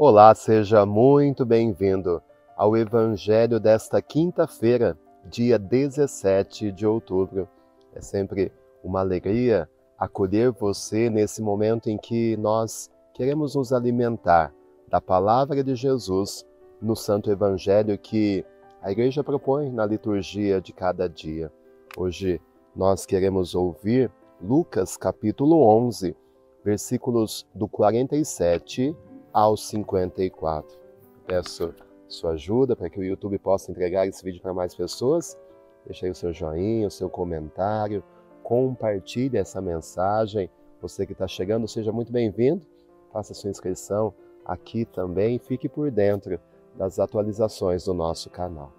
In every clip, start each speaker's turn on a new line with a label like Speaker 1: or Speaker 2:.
Speaker 1: Olá, seja muito bem-vindo ao Evangelho desta quinta-feira, dia 17 de outubro. É sempre uma alegria acolher você nesse momento em que nós queremos nos alimentar da palavra de Jesus no Santo Evangelho que a Igreja propõe na liturgia de cada dia. Hoje nós queremos ouvir Lucas capítulo 11, versículos do 47 ao 54. Peço sua ajuda para que o YouTube possa entregar esse vídeo para mais pessoas. Deixe aí o seu joinha, o seu comentário, compartilhe essa mensagem. Você que está chegando, seja muito bem-vindo. Faça sua inscrição aqui também e fique por dentro das atualizações do nosso canal.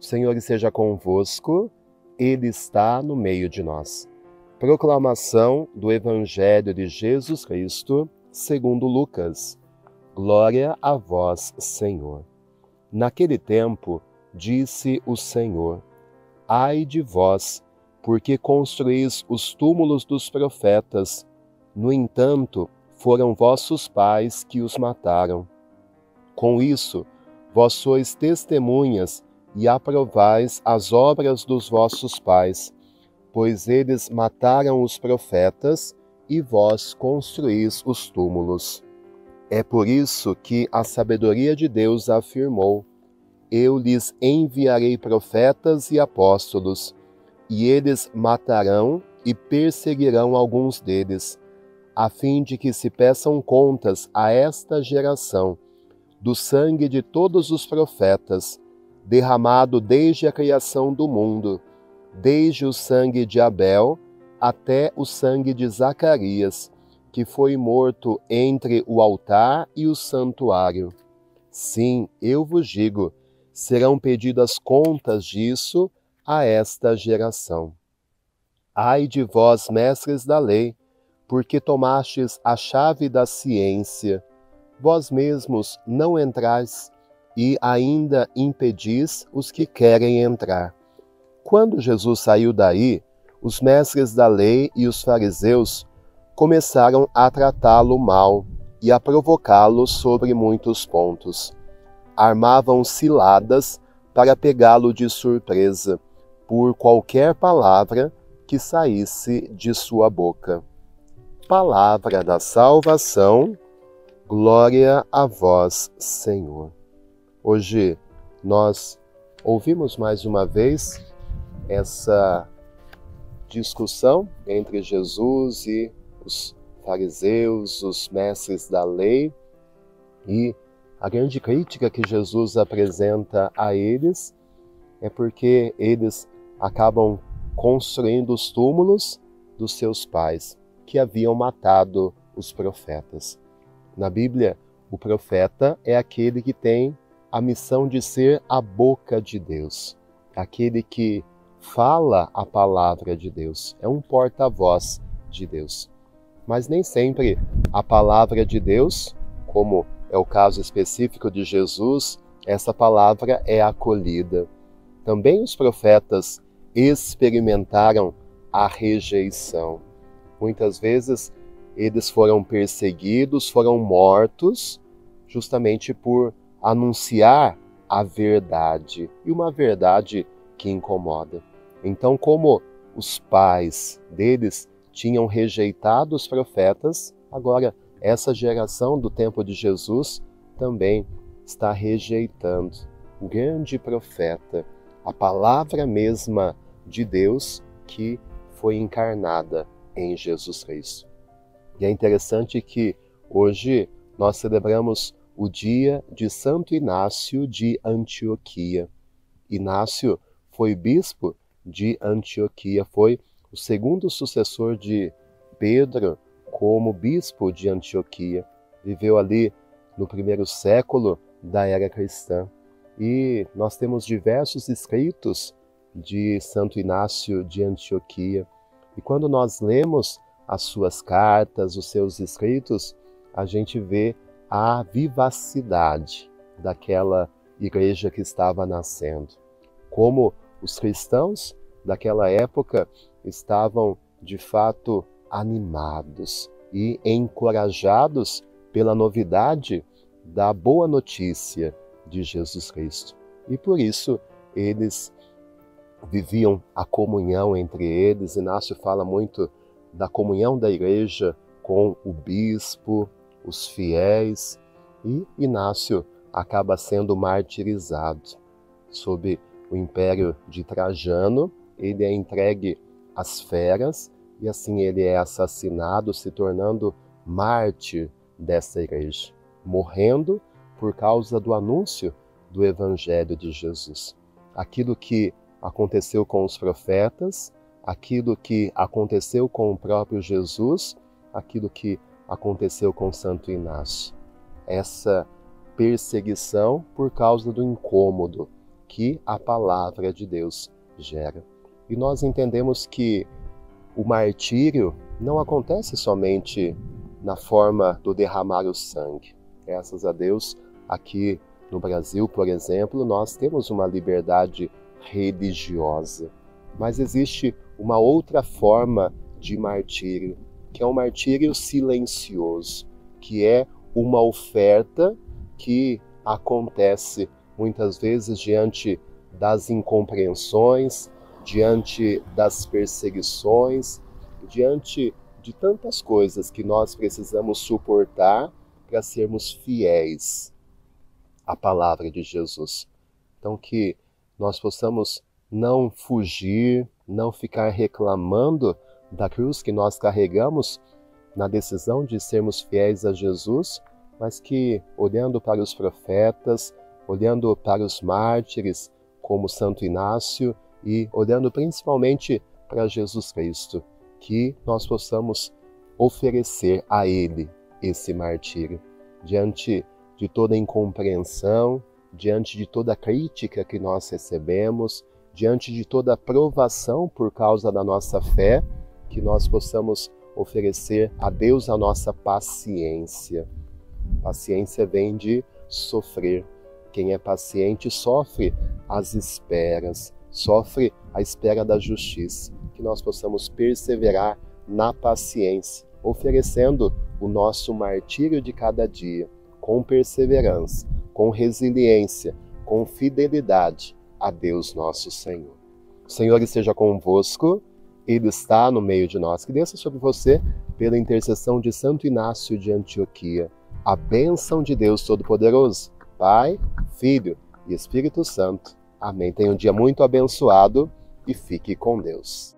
Speaker 1: O Senhor esteja convosco, Ele está no meio de nós. Proclamação do Evangelho de Jesus Cristo, segundo Lucas. Glória a vós, Senhor. Naquele tempo, disse o Senhor: Ai de vós, porque construís os túmulos dos profetas. No entanto, foram vossos pais que os mataram. Com isso, vós sois testemunhas e aprovais as obras dos vossos pais, pois eles mataram os profetas e vós construís os túmulos. É por isso que a sabedoria de Deus afirmou: Eu lhes enviarei profetas e apóstolos, e eles matarão e perseguirão alguns deles, a fim de que se peçam contas a esta geração do sangue de todos os profetas, derramado desde a criação do mundo, desde o sangue de Abel até o sangue de Zacarias, que foi morto entre o altar e o santuário. Sim, eu vos digo, serão pedidas contas disso a esta geração. Ai de vós, mestres da lei, porque tomastes a chave da ciência. Vós mesmos não entrais e ainda impedis os que querem entrar. Quando Jesus saiu daí, os mestres da lei e os fariseus começaram a tratá-lo mal e a provocá-lo sobre muitos pontos. Armavam ciladas para pegá-lo de surpresa, por qualquer palavra que saísse de sua boca. Palavra da salvação, glória a vós, Senhor. Hoje nós ouvimos mais uma vez essa discussão entre Jesus e os fariseus, os mestres da lei, e a grande crítica que Jesus apresenta a eles é porque eles acabam construindo os túmulos dos seus pais, que haviam matado os profetas. Na Bíblia, o profeta é aquele que tem a missão de ser a boca de Deus, aquele que fala a palavra de Deus, é um porta-voz de Deus. Mas nem sempre a palavra de Deus, como é o caso específico de Jesus, essa palavra é acolhida. Também os profetas experimentaram a rejeição. Muitas vezes eles foram perseguidos, foram mortos, justamente por anunciar a verdade, e uma verdade que incomoda. Então, como os pais deles tinham rejeitado os profetas, agora essa geração do tempo de Jesus também está rejeitando o grande profeta, a palavra mesma de Deus que foi encarnada em Jesus Cristo. E é interessante que hoje nós celebramos o dia de Santo Inácio de Antioquia. Inácio foi bispo de Antioquia, foi o segundo sucessor de Pedro como bispo de Antioquia. Viveu ali no primeiro século da era cristã. E nós temos diversos escritos de Santo Inácio de Antioquia. E quando nós lemos as suas cartas, os seus escritos, a gente vê a vivacidade daquela igreja que estava nascendo. Como os cristãos daquela época estavam, de fato, animados e encorajados pela novidade da boa notícia de Jesus Cristo. E por isso eles viviam a comunhão entre eles. Inácio fala muito da comunhão da igreja com o bispo, os fiéis, e Inácio acaba sendo martirizado. Sob o império de Trajano, ele é entregue às feras e assim ele é assassinado, se tornando mártir dessa igreja, morrendo por causa do anúncio do Evangelho de Jesus. Aquilo que aconteceu com os profetas, aquilo que aconteceu com o próprio Jesus, aquilo que aconteceu com Santo Inácio. Essa perseguição por causa do incômodo que a palavra de Deus gera. E nós entendemos que o martírio não acontece somente na forma do derramar o sangue. Graças a Deus, aqui no Brasil, por exemplo, nós temos uma liberdade religiosa. Mas existe uma outra forma de martírio, que é um martírio silencioso, que é uma oferta que acontece muitas vezes diante das incompreensões, diante das perseguições, diante de tantas coisas que nós precisamos suportar para sermos fiéis à palavra de Jesus. Então que nós possamos não fugir, não ficar reclamando da cruz que nós carregamos na decisão de sermos fiéis a Jesus, mas que, olhando para os profetas, olhando para os mártires, como Santo Inácio, e olhando principalmente para Jesus Cristo, que nós possamos oferecer a Ele esse martírio, diante de toda incompreensão, diante de toda crítica que nós recebemos, diante de toda provação por causa da nossa fé, que nós possamos oferecer a Deus a nossa paciência. Paciência vem de sofrer. Quem é paciente sofre as esperas, sofre a espera da justiça. Que nós possamos perseverar na paciência, oferecendo o nosso martírio de cada dia, com perseverança, com resiliência, com fidelidade a Deus nosso Senhor. O Senhor esteja convosco, Ele está no meio de nós. Que desça sobre você, pela intercessão de Santo Inácio de Antioquia, a bênção de Deus Todo-Poderoso, Pai, Filho e Espírito Santo. Amém. Tenha um dia muito abençoado e fique com Deus.